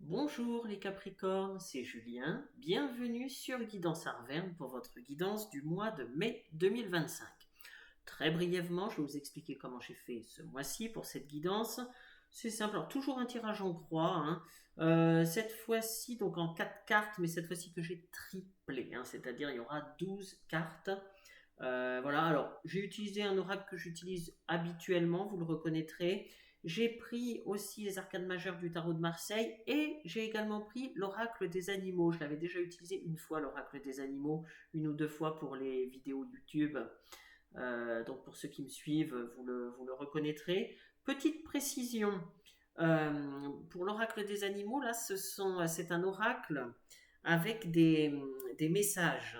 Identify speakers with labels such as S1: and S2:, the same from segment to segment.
S1: Bonjour les Capricornes, c'est Julien. Bienvenue sur Guidance Arverne pour votre guidance du mois de mai 2025. Très brièvement, je vais vous expliquer comment j'ai fait ce mois-ci pour cette guidance. C'est simple, alors, toujours un tirage en croix, hein. Cette fois-ci donc en 4 cartes, mais cette fois-ci que j'ai triplé, hein, c'est-à-dire il y aura 12 cartes. Voilà, alors j'ai utilisé un oracle que j'utilise habituellement, vous le reconnaîtrez. J'ai pris aussi les arcanes majeures du tarot de Marseille et j'ai également pris l'oracle des animaux. Je l'avais déjà utilisé une fois, l'oracle des animaux, une ou deux fois pour les vidéos YouTube. Donc pour ceux qui me suivent, vous le reconnaîtrez. Petite précision, pour l'oracle des animaux, là, c'est un oracle avec des messages.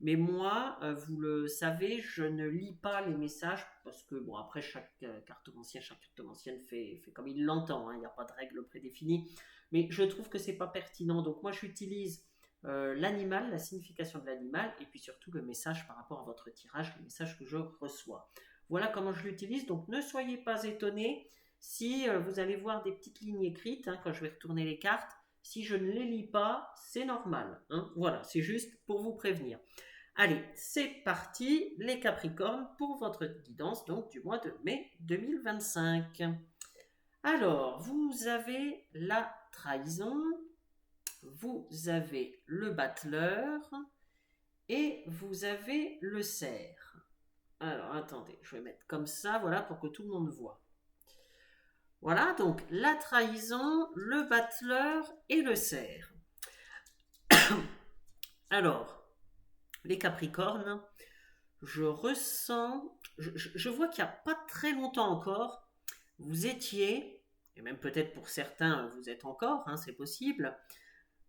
S1: Mais moi, vous le savez, je ne lis pas les messages parce que, bon, après, chaque cartomancienne fait comme il l'entend, hein, il n'y a pas de règle prédéfinie. Mais je trouve que c'est pas pertinent. Donc, moi, j'utilise l'animal, la signification de l'animal, et puis surtout le message par rapport à votre tirage, le message que je reçois. Voilà comment je l'utilise. Donc, ne soyez pas étonnés si vous allez voir des petites lignes écrites, hein, quand je vais retourner les cartes. Si je ne les lis pas, c'est normal, hein. Voilà, c'est juste pour vous prévenir. Allez, c'est parti, les Capricornes, pour votre guidance donc du mois de mai 2025. Alors, vous avez la trahison, vous avez le battleur et vous avez le cerf. Alors, attendez, je vais mettre comme ça, voilà, pour que tout le monde voit. Voilà, donc la trahison, le battleur et le cerf. Alors, les Capricornes, je ressens, je vois qu'il n'y a pas très longtemps encore, vous étiez, et même peut-être pour certains vous êtes encore, hein, c'est possible,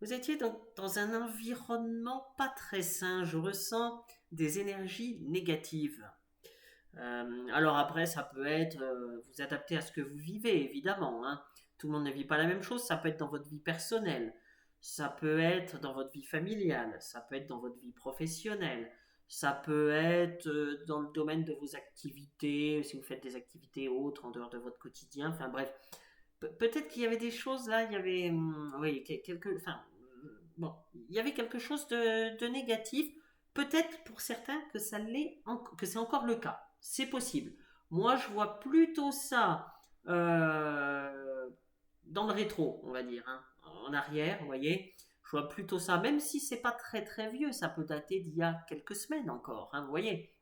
S1: vous étiez dans un environnement pas très sain. Je ressens des énergies négatives. Alors après, ça peut être vous adapter à ce que vous vivez, évidemment, hein. Tout le monde ne vit pas la même chose. Ça peut être dans votre vie personnelle, ça peut être dans votre vie familiale, ça peut être dans votre vie professionnelle, ça peut être dans le domaine de vos activités, si vous faites des activités autres en dehors de votre quotidien. Enfin bref, peut-être qu'il y avait des choses là, il y avait oui, enfin, bon, il y avait quelque chose de négatif. Peut-être pour certains que que c'est encore le cas. C'est possible. Moi, je vois plutôt ça dans le rétro, on va dire, hein, en arrière, vous voyez. Je vois plutôt ça, même si c'est pas très très vieux, ça peut dater d'il y a quelques semaines encore, hein, vous voyez.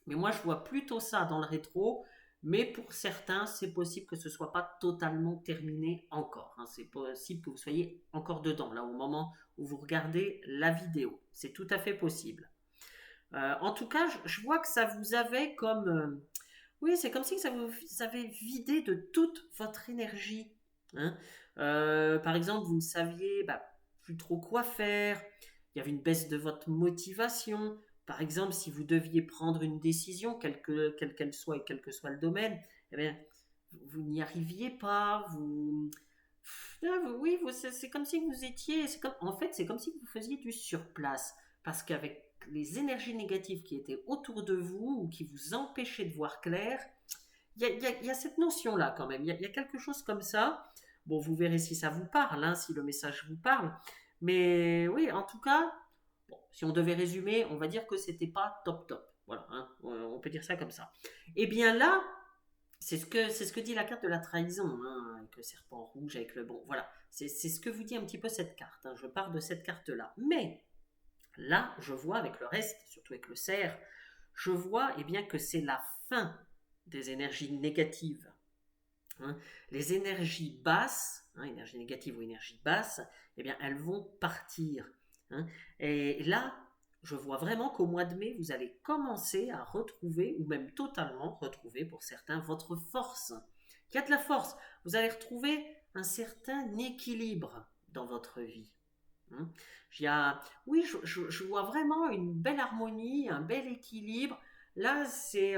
S1: Mais moi, je vois plutôt ça dans le rétro. Mais pour certains, c'est possible que ce ne soit pas totalement terminé encore, hein. C'est possible que vous soyez encore dedans, là, au moment où vous regardez la vidéo. C'est tout à fait possible. En tout cas, je vois que ça vous avait comme... oui, c'est comme si ça vous avait vidé de toute votre énergie, hein. Par exemple, vous ne saviez plus trop quoi faire, il y avait une baisse de votre motivation. Par exemple, si vous deviez prendre une décision, quelle qu'elle soit et quel que soit le domaine, eh bien, vous n'y arriviez pas, oui, c'est comme si vous étiez, en fait, c'est comme si vous faisiez du surplace, parce qu'avec les énergies négatives qui étaient autour de vous ou qui vous empêchaient de voir clair, il y a cette notion-là quand même, il y a quelque chose comme ça. Bon, vous verrez si ça vous parle, hein, si le message vous parle. Mais oui, en tout cas, bon, si on devait résumer, on va dire que c'était pas top top. Voilà, hein, on peut dire ça comme ça. Et bien là, c'est ce que dit la carte de la trahison, hein, avec le serpent rouge, avec le bon. Voilà, c'est ce que vous dit un petit peu cette carte, hein. Je pars de cette carte-là. Mais là, je vois avec le reste, surtout avec le cerf, je vois eh bien, que c'est la fin des énergies négatives, hein. Les énergies basses, hein, énergie négative ou énergie basse, eh bien, elles vont partir, hein. Et là, je vois vraiment qu'au mois de mai, vous allez commencer à retrouver, ou même totalement retrouver pour certains, votre force. Il y a de la force. Vous allez retrouver un certain équilibre dans votre vie, hein. Oui, je vois vraiment une belle harmonie, un bel équilibre. Là, c'est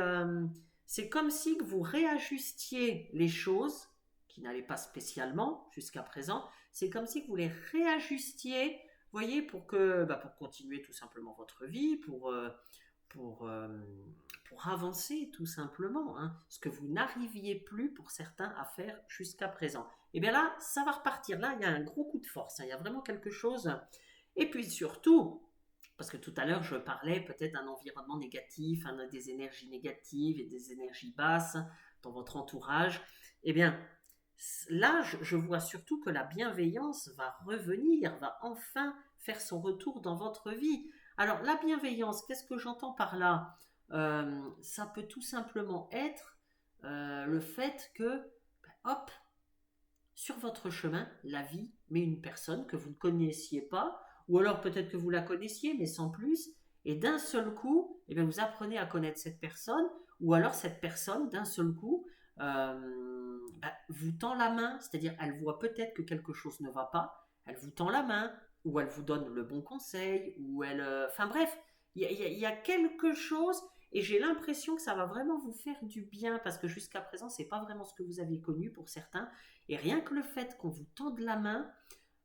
S1: comme si vous réajustiez les choses qui n'allaient pas spécialement jusqu'à présent. C'est comme si vous les réajustiez, vous voyez, pour continuer tout simplement votre vie, pour, euh, pour avancer tout simplement, hein, ce que vous n'arriviez plus pour certains à faire jusqu'à présent. et bien là, ça va repartir. Là, il y a un gros coup de force, hein. Il y a vraiment quelque chose. Et puis surtout, parce que tout à l'heure, je parlais peut-être d'un environnement négatif, hein, des énergies négatives et des énergies basses dans votre entourage. Eh bien, là, je vois surtout que la bienveillance va revenir, va enfin faire son retour dans votre vie. Alors, la bienveillance, qu'est-ce que j'entends par là? Ça peut tout simplement être le fait que, ben, hop, sur votre chemin, la vie met une personne que vous ne connaissiez pas, ou alors peut-être que vous la connaissiez, mais sans plus, et d'un seul coup, eh bien, vous apprenez à connaître cette personne, ou alors cette personne, d'un seul coup, vous tend la main, c'est-à-dire elle voit peut-être que quelque chose ne va pas, elle vous tend la main, ou elle vous donne le bon conseil, ou elle... Enfin bref, il y a quelque chose, et j'ai l'impression que ça va vraiment vous faire du bien, parce que jusqu'à présent, c'est pas vraiment ce que vous aviez connu pour certains, et rien que le fait qu'on vous tende la main,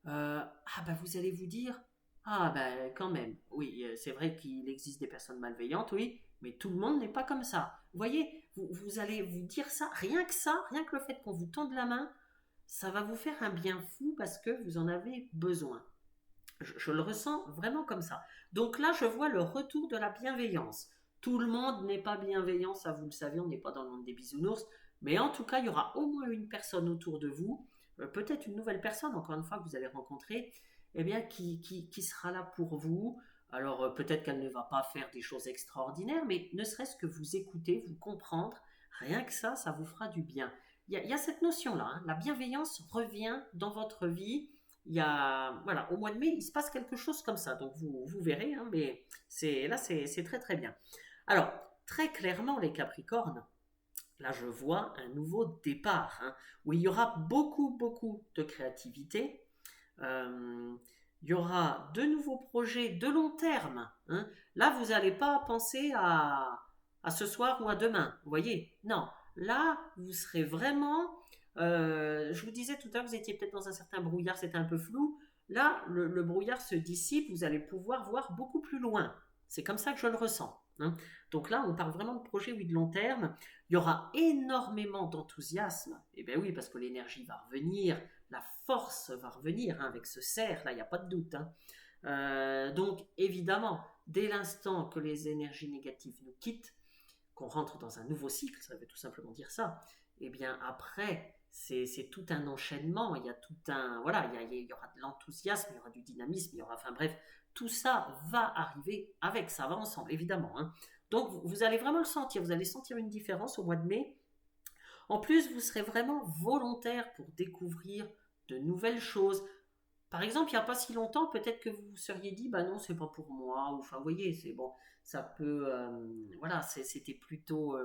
S1: vous allez vous dire, quand même, oui, c'est vrai qu'il existe des personnes malveillantes, oui, mais tout le monde n'est pas comme ça. Vous voyez, vous allez vous dire ça, rien que le fait qu'on vous tende la main, ça va vous faire un bien fou parce que vous en avez besoin. Je le ressens vraiment comme ça. Donc là, je vois le retour de la bienveillance. Tout le monde n'est pas bienveillant, ça vous le savez, on n'est pas dans le monde des bisounours, mais en tout cas, il y aura au moins une personne autour de vous, peut-être une nouvelle personne, encore une fois, que vous allez rencontrer, eh bien, qui sera là pour vous. Alors, peut-être qu'elle ne va pas faire des choses extraordinaires, mais ne serait-ce que vous écouter, vous comprendre, rien que ça vous fera du bien. Il y a cette notion-là, hein, la bienveillance revient dans votre vie. Il y a, voilà, au mois de mai, il se passe quelque chose comme ça. Donc, vous verrez, hein, mais c'est très très bien. Alors, très clairement, les Capricornes, là, je vois un nouveau départ, hein, où il y aura beaucoup de créativité. Euh, il y aura de nouveaux projets de long terme, hein. Là, vous n'allez pas penser à ce soir ou à demain. Vous voyez? Non. Là, vous serez vraiment. Je vous disais tout à l'heure, vous étiez peut-être dans un certain brouillard, c'était un peu flou. Là, le brouillard se dissipe, vous allez pouvoir voir beaucoup plus loin. C'est comme ça que je le ressens, hein. Donc là, on parle vraiment de projets, oui, de long terme. Il y aura énormément d'enthousiasme. Eh bien oui, parce que l'énergie va revenir, la force va revenir, hein, avec ce cerf, là, il n'y a pas de doute, hein. Donc évidemment, dès l'instant que les énergies négatives nous quittent, qu'on rentre dans un nouveau cycle, ça veut tout simplement dire ça, et bien après, c'est tout un enchaînement, il y a tout un... Voilà, il y aura de l'enthousiasme, il y aura du dynamisme, il y aura... Enfin bref, tout ça va arriver avec, ça va ensemble, évidemment, hein. Donc vous allez vraiment le sentir, vous allez sentir une différence au mois de mai. En plus, vous serez vraiment volontaire pour découvrir de nouvelles choses. Par exemple, il n'y a pas si longtemps, peut-être que vous vous seriez dit, bah non, c'est pas pour moi. Ou, enfin, vous voyez, c'est bon, ça peut, voilà, c'était plutôt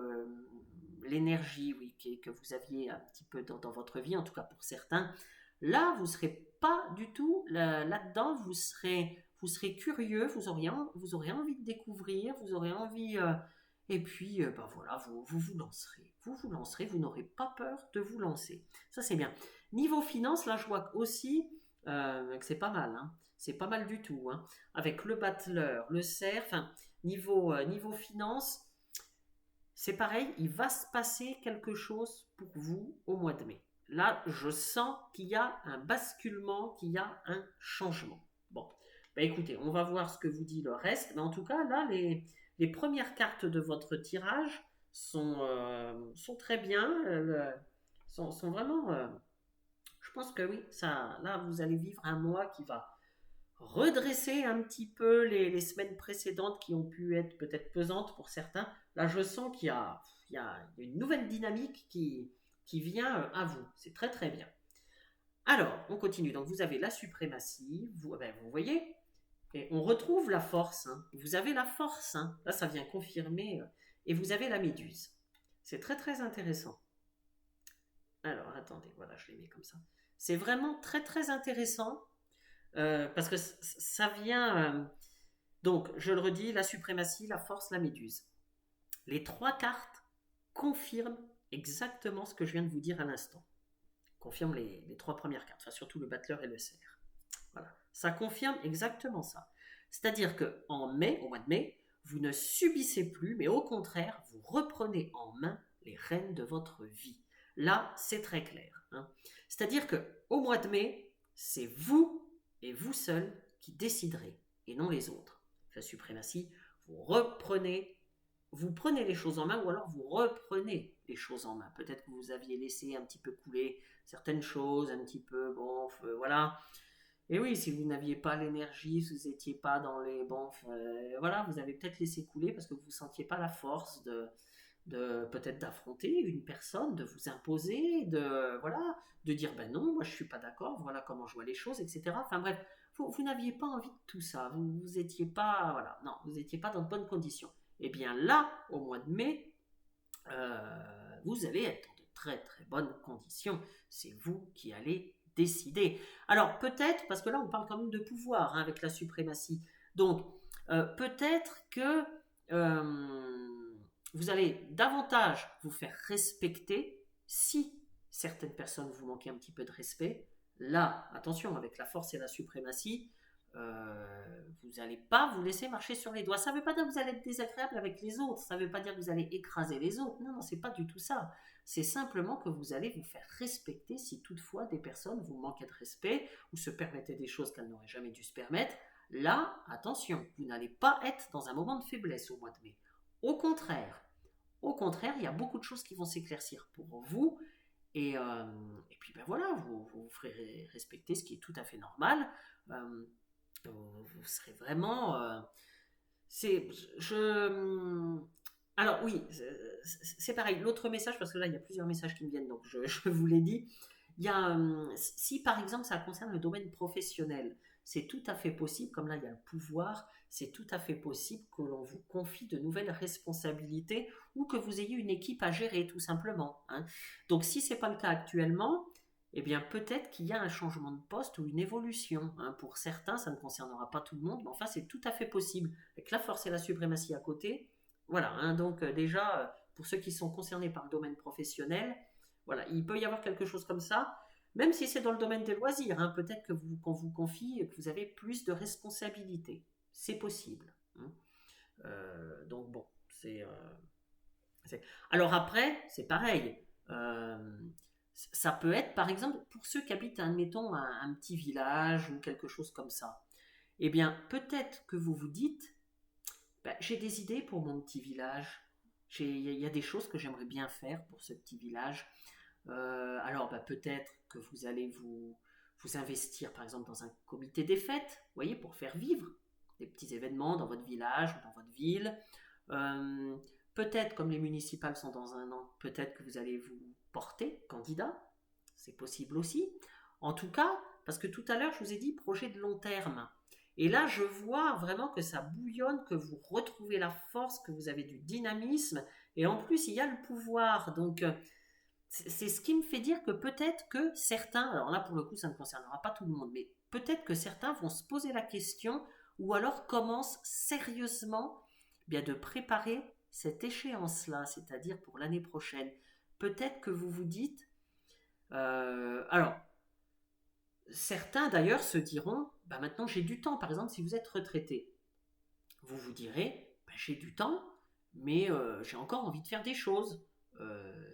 S1: l'énergie, oui, que vous aviez un petit peu dans votre vie, en tout cas pour certains. Là, vous ne serez pas du tout là-dedans, vous serez curieux, vous aurez envie de découvrir, vous aurez envie, et puis, voilà, vous lancerez, vous n'aurez pas peur de vous lancer. Ça, c'est bien. Niveau finance, là, je vois aussi que c'est pas mal, hein. C'est pas mal du tout, hein. Avec le battleur, le cerf, enfin, niveau finance, c'est pareil, il va se passer quelque chose pour vous au mois de mai. Là, je sens qu'il y a un basculement, qu'il y a un changement. Bon, écoutez, on va voir ce que vous dit le reste. Mais en tout cas, là, les premières cartes de votre tirage sont très bien, sont vraiment... je pense que oui, ça, là, vous allez vivre un mois qui va redresser un petit peu les semaines précédentes qui ont pu être peut-être pesantes pour certains. Là, je sens il y a une nouvelle dynamique qui vient à vous. C'est très très bien. Alors, on continue. Donc, vous avez la suprématie, vous voyez, et on retrouve la force, hein. Vous avez la force, hein. Là, ça vient confirmer. Et vous avez la méduse. C'est très très intéressant. Alors, attendez, voilà, je les mets comme ça. C'est vraiment très très intéressant. Parce que ça vient... donc, je le redis, la suprématie, la force, la méduse. Les trois cartes confirment exactement ce que je viens de vous dire à l'instant. Confirment les trois premières cartes, enfin, surtout le battleur et le cerf. Voilà. Ça confirme exactement ça. C'est-à-dire qu'en mai, au mois de mai, vous ne subissez plus, mais au contraire, vous reprenez en main les rênes de votre vie. Là, c'est très clair. C'est-à-dire qu'au mois de mai, c'est vous et vous seul qui déciderez, et non les autres. La suprématie, vous prenez les choses en main, ou alors vous reprenez les choses en main. Peut-être que vous aviez laissé un petit peu couler certaines choses, un petit peu, bon, voilà. Et oui, si vous n'aviez pas l'énergie, si vous n'étiez pas dans les bons, voilà, vous avez peut-être laissé couler parce que vous ne sentiez pas la force de peut-être d'affronter une personne, de vous imposer, de dire ben non, moi je suis pas d'accord, voilà comment je vois les choses, etc. Enfin bref, vous n'aviez pas envie de tout ça, vous étiez pas, voilà, non, vous n'étiez pas dans de bonnes conditions. Et bien là, au mois de mai, vous allez être dans de très très bonnes conditions. C'est vous qui allez décider. Alors peut-être, parce que là on parle quand même de pouvoir avec la suprématie, donc peut-être que vous allez davantage vous faire respecter si certaines personnes vous manquent un petit peu de respect. Là, attention, avec la force et la suprématie, vous n'allez pas vous laisser marcher sur les doigts. Ça ne veut pas dire que vous allez être désagréable avec les autres, ça ne veut pas dire que vous allez écraser les autres. Non, non, c'est pas du tout ça. C'est simplement que vous allez vous faire respecter si toutefois des personnes vous manquaient de respect ou se permettaient des choses qu'elles n'auraient jamais dû se permettre. Là, attention, vous n'allez pas être dans un moment de faiblesse au mois de mai. Au contraire, il y a beaucoup de choses qui vont s'éclaircir pour vous. Et puis ben voilà, vous ferez respecter ce qui est tout à fait normal. Vous serez vraiment. Alors oui, c'est pareil. L'autre message, parce que là il y a plusieurs messages qui me viennent, donc je vous l'ai dit. Il y a, si par exemple ça concerne le domaine professionnel, c'est tout à fait possible, comme là il y a le pouvoir, c'est tout à fait possible que l'on vous confie de nouvelles responsabilités ou que vous ayez une équipe à gérer tout simplement. Donc si ce n'est pas le cas actuellement, eh bien peut-être qu'il y a un changement de poste ou une évolution. Pour certains, ça ne concernera pas tout le monde, mais enfin c'est tout à fait possible. Avec la force et la suprématie à côté, voilà. Donc déjà, pour ceux qui sont concernés par le domaine professionnel, voilà, il peut y avoir quelque chose comme ça, même si c'est dans le domaine des loisirs. Peut-être qu'on vous confie que vous avez plus de responsabilités. C'est possible. Donc bon, alors après, c'est pareil. Ça peut être, par exemple, pour ceux qui habitent, admettons, un petit village ou quelque chose comme ça. Eh bien, peut-être que vous vous dites, ben, j'ai des idées pour mon petit village. Il y a des choses que j'aimerais bien faire pour ce petit village. Alors, ben, peut-être que vous allez vous investir, par exemple, dans un comité des fêtes, vous voyez, pour faire vivre des petits événements dans votre village ou dans votre ville. Peut-être, comme les municipales sont dans un an, peut-être que vous allez vous porter candidat. C'est possible aussi. En tout cas, parce que tout à l'heure, je vous ai dit projet de long terme. Et là, je vois vraiment que ça bouillonne, que vous retrouvez la force, que vous avez du dynamisme. Et en plus, il y a le pouvoir. Donc, c'est ce qui me fait dire que peut-être que certains, alors là, pour le coup, ça ne concernera pas tout le monde, mais peut-être que certains vont se poser la question ou alors commencent sérieusement bien de préparer cette échéance-là, c'est-à-dire pour l'année prochaine. Peut-être que vous vous dites, alors, certains d'ailleurs se diront, bah maintenant j'ai du temps. Par exemple, si vous êtes retraité, vous vous direz, bah, j'ai du temps, mais j'ai encore envie de faire des choses.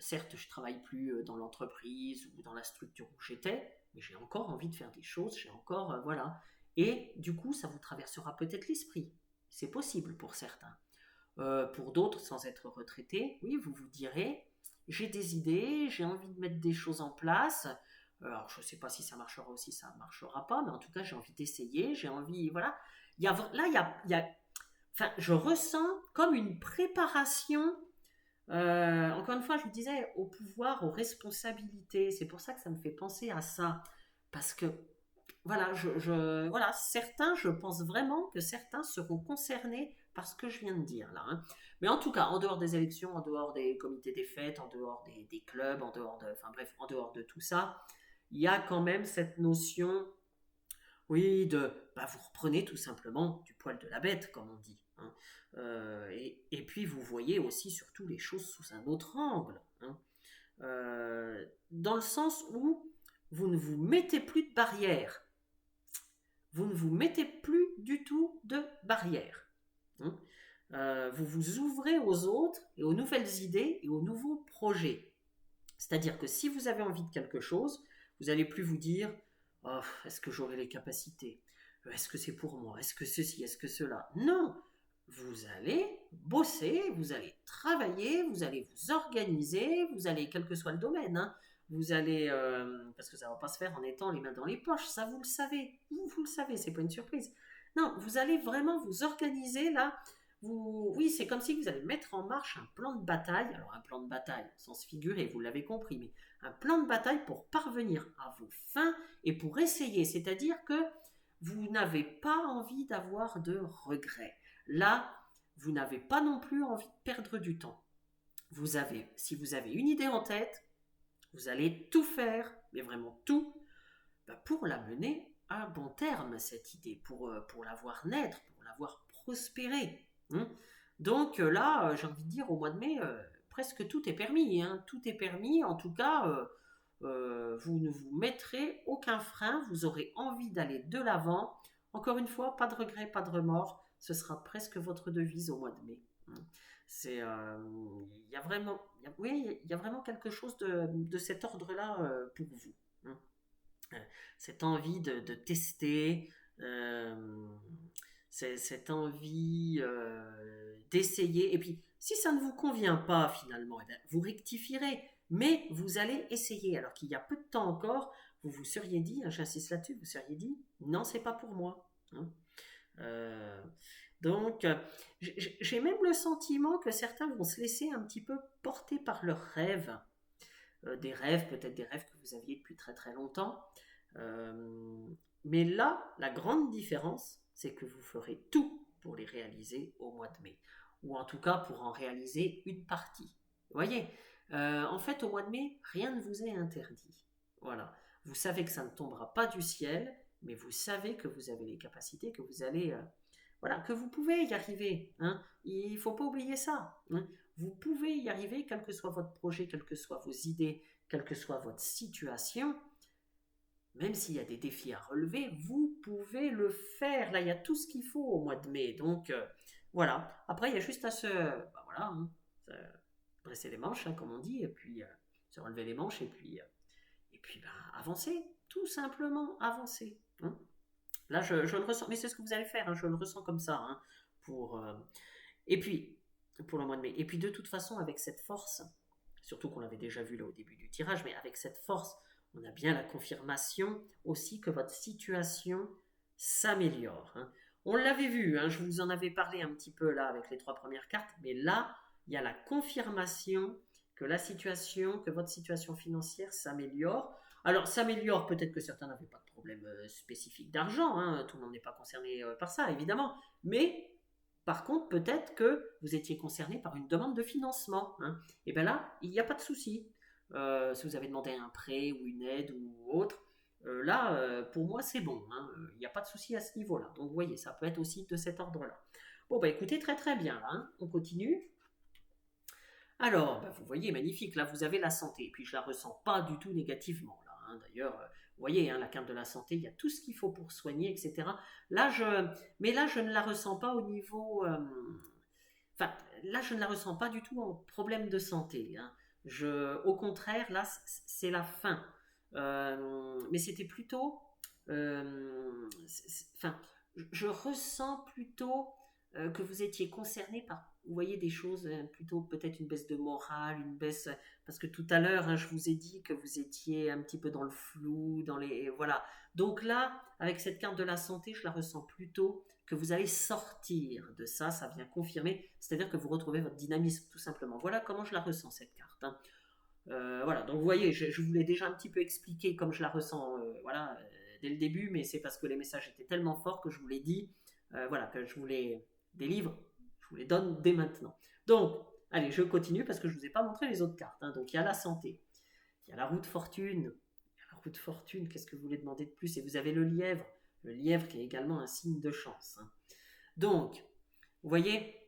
S1: Certes, je ne travaille plus dans l'entreprise ou dans la structure où j'étais, mais j'ai encore envie de faire des choses, j'ai encore, voilà. Et du coup, ça vous traversera peut-être l'esprit. C'est possible pour certains. Pour d'autres, sans être retraités, oui, vous vous direz, j'ai des idées, j'ai envie de mettre des choses en place. Alors, je ne sais pas si ça marchera ou si ça ne marchera pas, mais en tout cas, j'ai envie d'essayer, j'ai envie, voilà. Enfin, je ressens comme une préparation, encore une fois, je vous disais, au pouvoir, aux responsabilités. C'est pour ça que ça me fait penser à ça. Parce que, voilà, voilà, certains, je pense vraiment que certains seront concernés par ce que je viens de dire là. Mais en tout cas, en dehors des élections, en dehors des comités des fêtes, en dehors des clubs, en dehors enfin bref, en dehors de tout ça, il y a quand même cette notion, oui, vous reprenez tout simplement du poil de la bête, comme on dit. Et puis vous voyez aussi surtout les choses sous un autre angle. Dans le sens où vous ne vous mettez plus de barrières. Vous ne vous mettez plus du tout de barrières. Vous vous ouvrez aux autres et aux nouvelles idées et aux nouveaux projets. C'est-à-dire que si vous avez envie de quelque chose, vous n'allez plus vous dire oh, est-ce que j'aurai les capacités? Est-ce que c'est pour moi? Est-ce que ceci? Est-ce que cela? Non! Vous allez bosser, vous allez travailler, vous allez vous organiser, vous allez, quel que soit le domaine, hein, vous allez, parce que ça ne va pas se faire en étant les mains dans les poches, ça vous le savez, vous le savez, c'est pas une surprise. Non, vous allez vraiment vous organiser là. Oui, c'est comme si vous allez mettre en marche un plan de bataille. Alors un plan de bataille, sans se figurer, vous l'avez compris, mais un plan de bataille pour parvenir à vos fins et pour essayer. C'est-à-dire que vous n'avez pas envie d'avoir de regrets. Là, vous n'avez pas non plus envie de perdre du temps. Si vous avez une idée en tête, vous allez tout faire, mais vraiment tout, pour la mener à bon terme, cette idée, pour la voir naître, pour la voir prospérer. Donc là, j'ai envie de dire, au mois de mai, presque tout est permis. Tout est permis, en tout cas, vous ne vous mettrez aucun frein, vous aurez envie d'aller de l'avant. Encore une fois, pas de regret, pas de remords, ce sera presque votre devise au mois de mai. Il y a vraiment, oui, il y a vraiment quelque chose de cet ordre-là pour vous. Cette envie de tester, cette envie d'essayer. Et puis, si ça ne vous convient pas finalement, eh bien, vous rectifierez, mais vous allez essayer. Alors qu'il y a peu de temps encore, vous vous seriez dit, j'insiste là-dessus, vous seriez dit, non, c'est pas pour moi. Donc, j'ai même le sentiment que certains vont se laisser un petit peu porter par leurs rêves. Des rêves, peut-être des rêves que vous aviez depuis très très longtemps. Mais là, la grande différence, c'est que vous ferez tout pour les réaliser au mois de mai. Ou en tout cas, pour en réaliser une partie. Vous voyez, en fait, au mois de mai, rien ne vous est interdit. Voilà. Vous savez que ça ne tombera pas du ciel, mais vous savez que vous avez les capacités, que vous allez... voilà, que vous pouvez y arriver. Il ne faut pas oublier ça. Vous pouvez y arriver, quel que soit votre projet, quelles que soient vos idées, quelle que soit votre situation. Même s'il y a des défis à relever, vous pouvez le faire. Là, il y a tout ce qu'il faut au mois de mai. Donc, voilà. Après, il y a juste à se dresser les manches, comme on dit, et puis se relever les manches, et puis avancer. Tout simplement avancer. Là, je le ressens, mais c'est ce que vous allez faire, je le ressens comme ça. Et puis, pour le mois de mai. Et puis, de toute façon, avec cette force, surtout qu'on l'avait déjà vu là au début du tirage, mais avec cette force, on a bien la confirmation aussi que votre situation s'améliore. On l'avait vu, je vous en avais parlé un petit peu là avec les 3 premières cartes, mais là, il y a la confirmation que votre situation financière s'améliore. Alors, s'améliore, peut-être que certains n'avaient pas de problème spécifique d'argent, tout le monde n'est pas concerné par ça, évidemment, mais par contre, peut-être que vous étiez concerné par une demande de financement. Et bien là, il n'y a pas de souci. Si vous avez demandé un prêt ou une aide ou autre, là, pour moi, c'est bon. Il n'y a pas de souci à ce niveau-là. Donc, vous voyez, ça peut être aussi de cet ordre-là. Bon, écoutez, très très bien. Là, on continue. Alors, vous voyez, magnifique. Là, vous avez la santé. Et puis, je ne la ressens pas du tout négativement. Là, D'ailleurs, vous voyez, la carte de la santé, il y a tout ce qu'il faut pour soigner, etc. Mais là, je ne la ressens pas au niveau... là, je ne la ressens pas du tout en problème de santé. Au contraire, là, c'est la fin. Mais c'était plutôt... je ressens plutôt que vous étiez concerné par, vous voyez, des choses plutôt peut-être une baisse de morale, une baisse... Parce que tout à l'heure, je vous ai dit que vous étiez un petit peu dans le flou, voilà. Donc là, avec cette carte de la santé, je la ressens plutôt que vous allez sortir de ça, ça vient confirmer, c'est-à-dire que vous retrouvez votre dynamisme, tout simplement. Voilà comment je la ressens, cette carte. Voilà, donc vous voyez, je vous l'ai déjà un petit peu expliqué comme je la ressens dès le début, mais c'est parce que les messages étaient tellement forts que je vous l'ai dit, que je vous les délivre, je vous les donne dès maintenant. Donc, allez, je continue parce que je ne vous ai pas montré les autres cartes. Donc, il y a la santé, il y a la roue de fortune. Qu'est-ce que vous voulez demander de plus? Et vous avez le lièvre qui est également un signe de chance. Donc, vous voyez,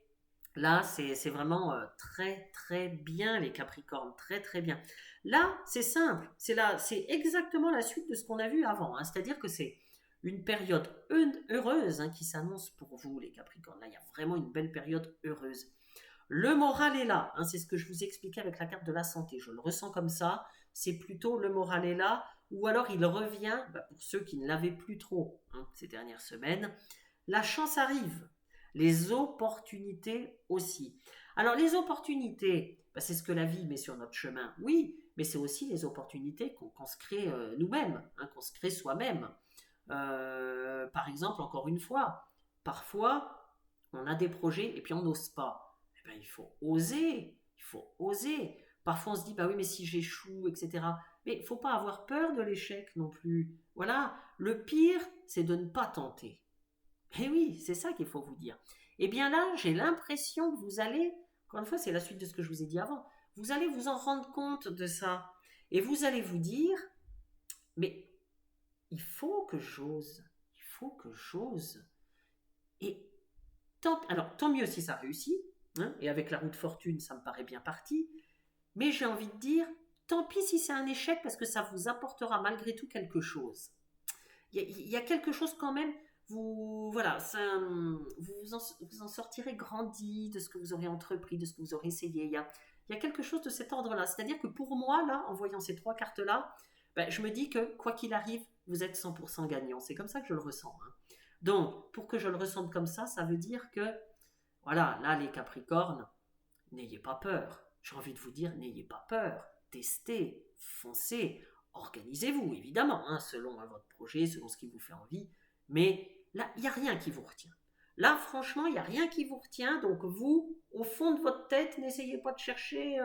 S1: là, c'est vraiment très très bien les Capricornes, très très bien. Là, c'est simple, c'est exactement la suite de ce qu'on a vu avant. C'est-à-dire que c'est une période heureuse qui s'annonce pour vous, les Capricornes. Là, il y a vraiment une belle période heureuse. Le moral est là, hein, c'est ce que je vous expliquais avec la carte de la santé. Je le ressens comme ça, c'est plutôt le moral est là, ou alors il revient, pour ceux qui ne l'avaient plus trop hein, ces dernières semaines, la chance arrive, les opportunités aussi. Alors les opportunités, c'est ce que la vie met sur notre chemin, oui, mais c'est aussi les opportunités qu'on se crée nous-mêmes, hein, qu'on se crée soi-même. Par exemple, encore une fois, parfois on a des projets et puis on n'ose pas. Eh bien, il faut oser, il faut oser. Parfois on se dit, bah oui, mais si j'échoue, etc. Mais il ne faut pas avoir peur de l'échec non plus. Voilà, le pire, c'est de ne pas tenter. Et oui, c'est ça qu'il faut vous dire. Et bien là, j'ai l'impression que vous allez, encore une fois, c'est la suite de ce que je vous ai dit avant, vous allez vous en rendre compte de ça. Et vous allez vous dire, mais il faut que j'ose, il faut que j'ose. Et alors, tant mieux si ça réussit, hein, et avec la roue de fortune, ça me paraît bien parti, mais j'ai envie de dire, tant pis si c'est un échec, parce que ça vous apportera malgré tout quelque chose. Il y a quelque chose quand même, voilà, vous en sortirez grandi de ce que vous aurez entrepris, de ce que vous aurez essayé. Il y a quelque chose de cet ordre-là. C'est-à-dire que pour moi, là, en voyant ces trois cartes-là, je me dis que quoi qu'il arrive, vous êtes 100% gagnant. C'est comme ça que je le ressens. Hein. Donc, pour que je le ressente comme ça veut dire que, voilà, là, les Capricornes, n'ayez pas peur. J'ai envie de vous dire, n'ayez pas peur. Testez, foncez, organisez-vous, évidemment, hein, selon votre projet, selon ce qui vous fait envie. Mais là, il n'y a rien qui vous retient. Là, franchement, il n'y a rien qui vous retient. Donc, vous, au fond de votre tête, n'essayez pas de chercher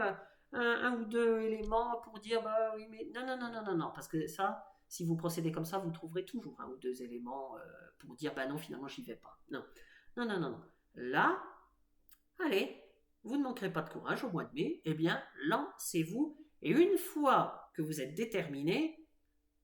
S1: un ou deux éléments pour dire, bah oui, mais non, non, non, non, non, non, parce que ça, si vous procédez comme ça, vous trouverez toujours un ou deux éléments pour dire, bah non, finalement, j'y vais pas. Non, non, non, non, non. Là, allez, vous ne manquerez pas de courage au mois de mai, eh bien, lancez-vous. Et une fois que vous êtes déterminé,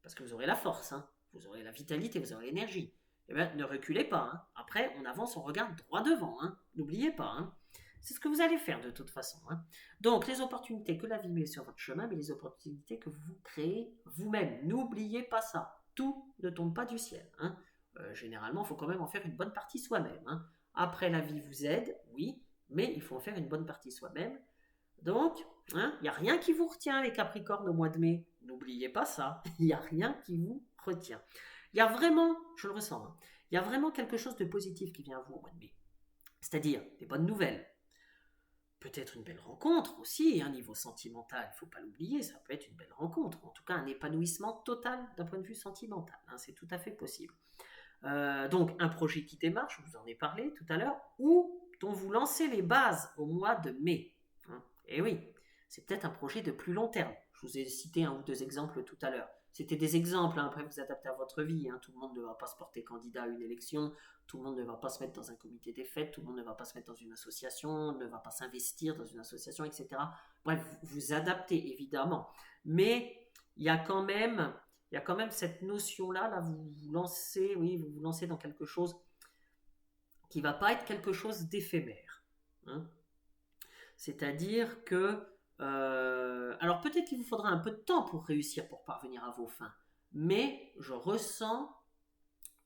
S1: parce que vous aurez la force, hein, vous aurez la vitalité, vous aurez l'énergie, eh bien, ne reculez pas. Hein. Après, on avance, on regarde droit devant. Hein. N'oubliez pas. Hein. C'est ce que vous allez faire de toute façon. Hein. Donc, les opportunités que la vie met sur votre chemin, mais les opportunités que vous créez vous-même. N'oubliez pas ça. Tout ne tombe pas du ciel. Hein. Généralement, il faut quand même en faire une bonne partie soi-même. Hein. Après, la vie vous aide, oui, mais il faut en faire une bonne partie soi-même. Donc, il n'y a rien qui vous retient, les Capricornes, au mois de mai. N'oubliez pas ça. Il n'y a rien qui vous retient. Il y a vraiment, je le ressens, hein, il y a vraiment quelque chose de positif qui vient à vous au mois de mai. C'est-à-dire des bonnes nouvelles. Peut-être une belle rencontre aussi, un niveau sentimental, il ne faut pas l'oublier, ça peut être une belle rencontre. En tout cas, un épanouissement total d'un point de vue sentimental. Hein, c'est tout à fait possible. Donc, un projet qui démarre, je vous en ai parlé tout à l'heure, ou dont vous lancez les bases au mois de mai. Hein. Et oui, c'est peut-être un projet de plus long terme. Je vous ai cité un ou deux exemples tout à l'heure. C'était des exemples, hein. Après vous adaptez à votre vie. Hein. Tout le monde ne va pas se porter candidat à une élection, tout le monde ne va pas se mettre dans un comité des fêtes, tout le monde ne va pas se mettre dans une association, ne va pas s'investir dans une association, etc. Bref, vous adaptez évidemment. Mais il y a quand même cette notion-là, là, vous vous lancez dans quelque chose qui ne va pas être quelque chose d'éphémère. Hein. C'est-à-dire que, alors peut-être qu'il vous faudra un peu de temps pour réussir, pour parvenir à vos fins, mais je ressens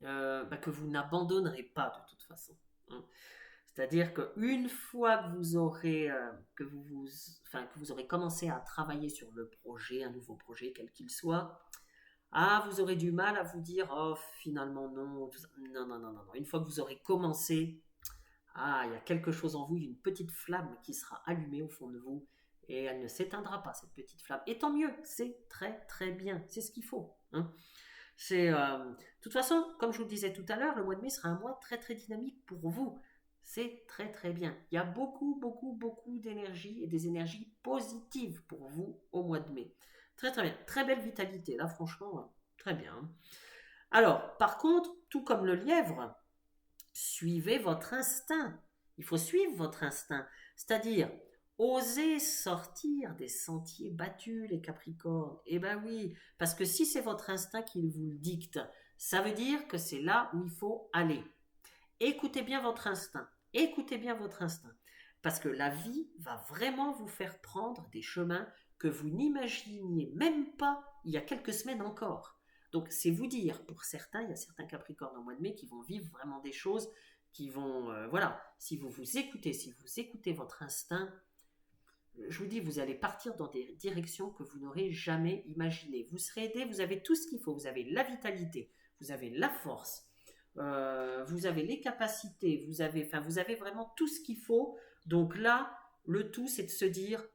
S1: que vous n'abandonnerez pas de toute façon. Hein. C'est-à-dire qu'une fois que vous aurez que vous aurez commencé à travailler sur le projet, un nouveau projet, quel qu'il soit, vous aurez du mal à vous dire, oh, finalement, non. Non, non, non, non, non. Une fois que vous aurez commencé, il y a quelque chose en vous, une petite flamme qui sera allumée au fond de vous, et elle ne s'éteindra pas, cette petite flamme. Et tant mieux, c'est très, très bien. C'est ce qu'il faut. Hein. De toute façon, comme je vous le disais tout à l'heure, le mois de mai sera un mois très, très dynamique pour vous. C'est très, très bien. Il y a beaucoup, beaucoup, beaucoup d'énergie, et des énergies positives pour vous au mois de mai. Très très bien, très belle vitalité, là franchement, très bien. Alors, par contre, tout comme le lièvre, suivez votre instinct. Il faut suivre votre instinct, c'est-à-dire oser sortir des sentiers battus, les Capricornes. Eh ben oui, parce que si c'est votre instinct qui vous le dicte, ça veut dire que c'est là où il faut aller. Écoutez bien votre instinct, écoutez bien votre instinct, parce que la vie va vraiment vous faire prendre des chemins que vous n'imaginiez même pas il y a quelques semaines encore. Donc c'est vous dire, pour certains, il y a certains Capricornes en mois de mai qui vont vivre vraiment des choses qui vont, voilà, si vous écoutez votre instinct, je vous dis, vous allez partir dans des directions que vous n'aurez jamais imaginées. Vous serez aidé, vous avez tout ce qu'il faut, vous avez la vitalité, vous avez la force, vous avez les capacités, vous avez vraiment tout ce qu'il faut. Donc là, le tout, c'est de se dire,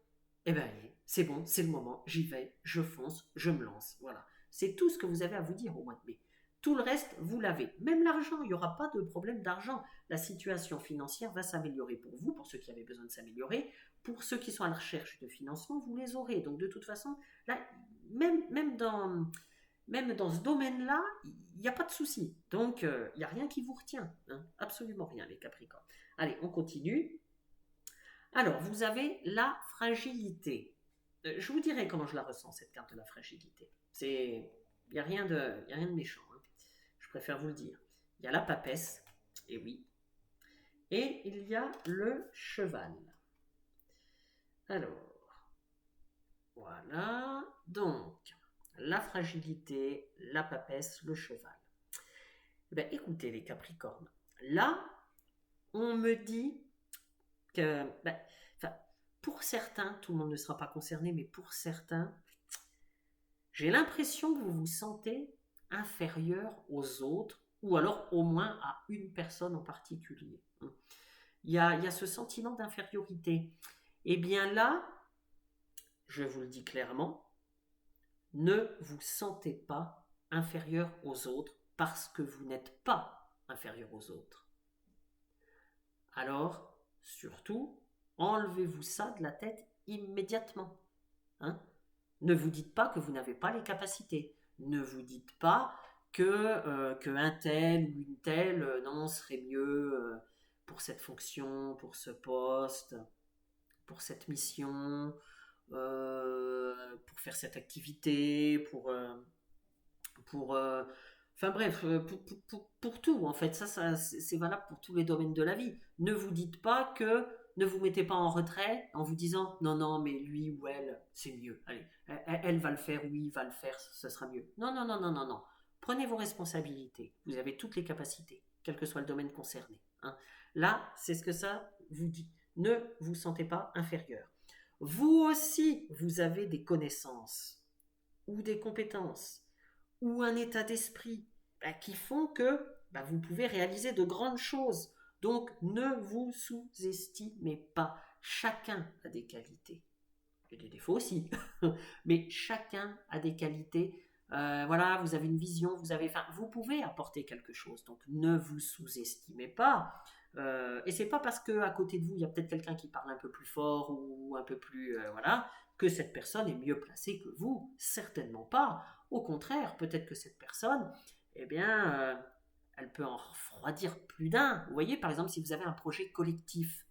S1: eh ben, c'est bon, c'est le moment, j'y vais, je fonce, je me lance. Voilà. C'est tout ce que vous avez à vous dire au mois de mai. Tout le reste, vous l'avez. Même l'argent, il n'y aura pas de problème d'argent. La situation financière va s'améliorer pour vous, pour ceux qui avaient besoin de s'améliorer. Pour ceux qui sont à la recherche de financement, vous les aurez. Donc de toute façon, là, même dans ce domaine-là, il n'y a pas de souci. Donc il n'y a rien qui vous retient. Hein, absolument rien, les Capricornes. Allez, on continue. Alors, vous avez la fragilité. Je vous dirai comment je la ressens, cette carte de la fragilité. Il n'y a rien de méchant. Hein. Je préfère vous le dire. Il y a la papesse, et oui. Et il y a le cheval. Alors, voilà. Donc, la fragilité, la papesse, le cheval. Ben, écoutez les Capricornes. Là, on me dit que, pour certains, tout le monde ne sera pas concerné, mais pour certains, j'ai l'impression que vous vous sentez inférieur aux autres, ou alors au moins à une personne en particulier. Il y a ce sentiment d'infériorité. Eh bien là, je vous le dis clairement, ne vous sentez pas inférieur aux autres parce que vous n'êtes pas inférieur aux autres. Alors, surtout, enlevez-vous ça de la tête immédiatement. Hein? Ne vous dites pas que vous n'avez pas les capacités. Ne vous dites pas que un tel ou une telle serait mieux pour cette fonction, pour ce poste, pour cette mission, pour faire cette activité, enfin bref, pour tout en fait. Ça c'est valable pour tous les domaines de la vie. Ne vous dites pas ne vous mettez pas en retrait en vous disant non mais lui ou elle c'est mieux. Allez, elle va le faire, lui il va le faire, ce sera mieux. Non. Prenez vos responsabilités. Vous avez toutes les capacités, quel que soit le domaine concerné. Hein. Là, c'est ce que ça vous dit. Ne vous sentez pas inférieur. Vous aussi, vous avez des connaissances ou des compétences ou un état d'esprit qui font que vous pouvez réaliser de grandes choses. Donc, ne vous sous-estimez pas. Chacun a des qualités. Et des défauts aussi. Mais chacun a des qualités. Voilà, vous avez une vision, vous pouvez apporter quelque chose. Donc, ne vous sous-estimez pas. Et c'est pas parce qu'à côté de vous, il y a peut-être quelqu'un qui parle un peu plus fort ou un peu plus... que cette personne est mieux placée que vous. Certainement pas. Au contraire, peut-être que cette personne, elle peut en refroidir plus d'un. Vous voyez, par exemple, si vous avez un projet collectif,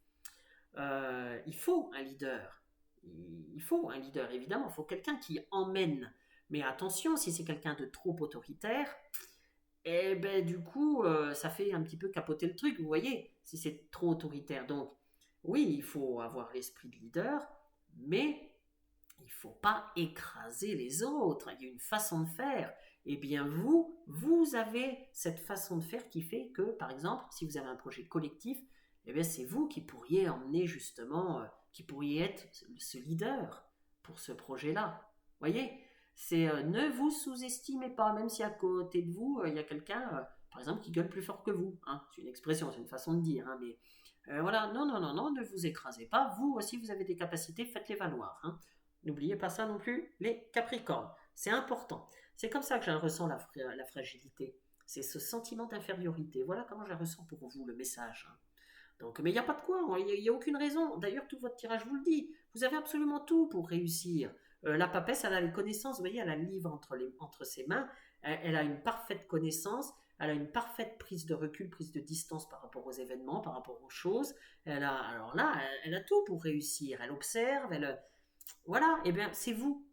S1: il faut un leader. Il faut un leader, évidemment. Il faut quelqu'un qui emmène. Mais attention, si c'est quelqu'un de trop autoritaire, du coup, ça fait un petit peu capoter le truc, vous voyez, si c'est trop autoritaire. Donc, oui, il faut avoir l'esprit de leader, mais il ne faut pas écraser les autres. Il y a une façon de faire. Eh bien, vous avez cette façon de faire qui fait que, par exemple, si vous avez un projet collectif, c'est vous qui pourriez emmener justement, qui pourriez être ce leader pour ce projet-là. Vous voyez, ne vous sous-estimez pas, même si à côté de vous, il y a quelqu'un, par exemple, qui gueule plus fort que vous. Hein. C'est une expression, c'est une façon de dire, hein, mais voilà, non, ne vous écrasez pas. Vous aussi, vous avez des capacités, faites-les valoir. Hein. N'oubliez pas ça non plus, les Capricornes. C'est important. C'est comme ça que je ressens la fragilité. C'est ce sentiment d'infériorité. Voilà comment je la ressens pour vous, le message. Donc, mais il n'y a pas de quoi, il n'y a aucune raison. D'ailleurs, tout votre tirage vous le dit. Vous avez absolument tout pour réussir. La papesse, elle a les connaissances, vous voyez, elle a le livre entre ses mains. Elle a une parfaite connaissance. Elle a une parfaite prise de recul, prise de distance par rapport aux événements, par rapport aux choses. Alors là, elle a tout pour réussir. Elle observe, voilà, c'est vous,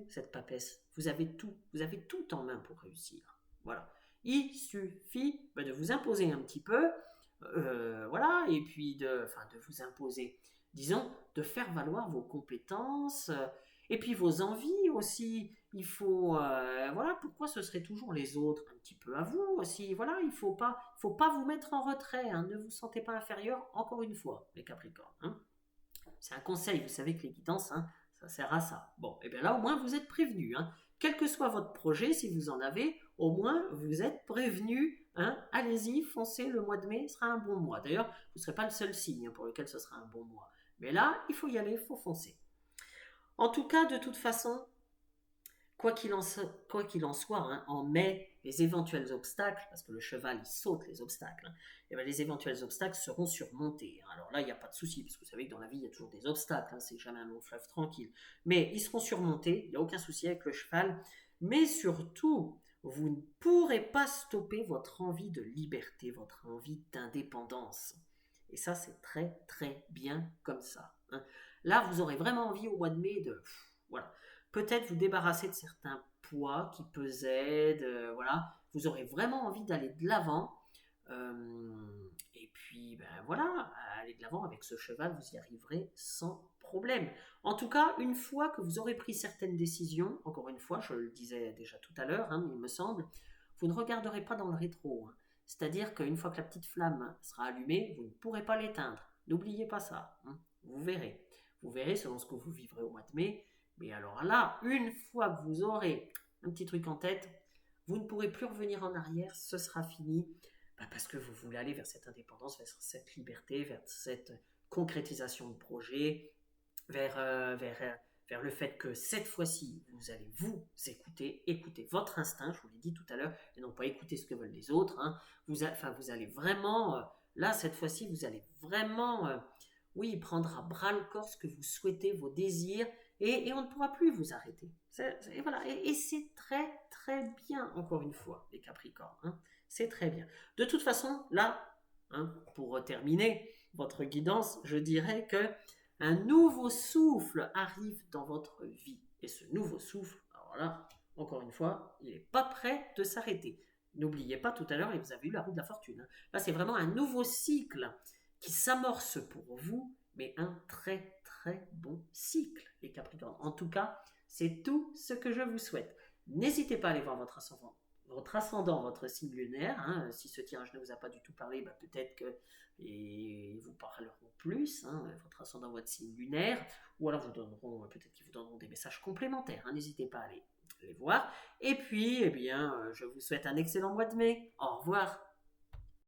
S1: cette papesse. Vous avez tout en main pour réussir. Voilà. Il suffit de vous imposer un petit peu, voilà, et puis de vous imposer, disons, de faire valoir vos compétences, Et puis vos envies aussi, il faut, voilà, pourquoi ce serait toujours les autres? Un petit peu à vous aussi, voilà, faut pas vous mettre en retrait, hein, ne vous sentez pas inférieur, encore une fois, les Capricornes, hein. C'est un conseil, vous savez que les guidances, hein, ça sert à ça. Bon, et bien là, au moins, vous êtes prévenus, hein. Quel que soit votre projet, si vous en avez, au moins, vous êtes prévenus, hein. Allez-y, foncez, le mois de mai sera un bon mois. D'ailleurs, vous ne serez pas le seul signe pour lequel ce sera un bon mois. Mais là, il faut y aller, il faut foncer. En tout cas, de toute façon, quoi qu'il en soit, hein, en mai, les éventuels obstacles, parce que le cheval il saute les obstacles, hein, et bien les éventuels obstacles seront surmontés. Alors là, il n'y a pas de souci, parce que vous savez que dans la vie, il y a toujours des obstacles, hein, c'est jamais un long fleuve tranquille. Mais ils seront surmontés, il n'y a aucun souci avec le cheval. Mais surtout, vous ne pourrez pas stopper votre envie de liberté, votre envie d'indépendance. Et ça, c'est très très bien comme ça, hein. Là, vous aurez vraiment envie au mois de mai de... Voilà, peut-être vous débarrasser de certains poids qui pesaient, voilà, vous aurez vraiment envie d'aller de l'avant. Et puis, ben voilà, aller de l'avant avec ce cheval, vous y arriverez sans problème. En tout cas, une fois que vous aurez pris certaines décisions, encore une fois, je le disais déjà tout à l'heure, hein, il me semble, vous ne regarderez pas dans le rétro, hein. C'est-à-dire qu'une fois que la petite flamme sera allumée, vous ne pourrez pas l'éteindre. N'oubliez pas ça, hein. Vous verrez. Vous verrez selon ce que vous vivrez au mois de mai. Mais alors là, une fois que vous aurez un petit truc en tête, vous ne pourrez plus revenir en arrière, ce sera fini, parce que vous voulez aller vers cette indépendance, vers cette liberté, vers cette concrétisation de projet, vers le fait que cette fois-ci, vous allez vous écouter votre instinct, je vous l'ai dit tout à l'heure, et non pas écouter ce que veulent les autres, hein. Vous allez vraiment, là, cette fois-ci, vous allez vraiment, oui, prendre à bras le corps ce que vous souhaitez, vos désirs, et on ne pourra plus vous arrêter. Voilà. Et c'est très très bien, encore une fois, les Capricornes, hein. C'est très bien. De toute façon, là, hein, pour terminer votre guidance, je dirais que un nouveau souffle arrive dans votre vie. Et ce nouveau souffle, alors là, encore une fois, il n'est pas prêt de s'arrêter. N'oubliez pas, tout à l'heure, vous avez eu la roue de la fortune, hein. Là, c'est vraiment un nouveau cycle qui s'amorce pour vous, mais un très très bon cycle, les Capricornes. En tout cas, c'est tout ce que je vous souhaite. N'hésitez pas à aller voir votre ascendant, votre signe lunaire, hein. Si ce tirage ne vous a pas du tout parlé, peut-être que ils vous parleront plus, hein, votre ascendant, votre signe lunaire, ou alors peut-être qu'ils vous donneront des messages complémentaires, hein. N'hésitez pas à aller les voir. Et puis, eh bien, je vous souhaite un excellent mois de mai. Au revoir.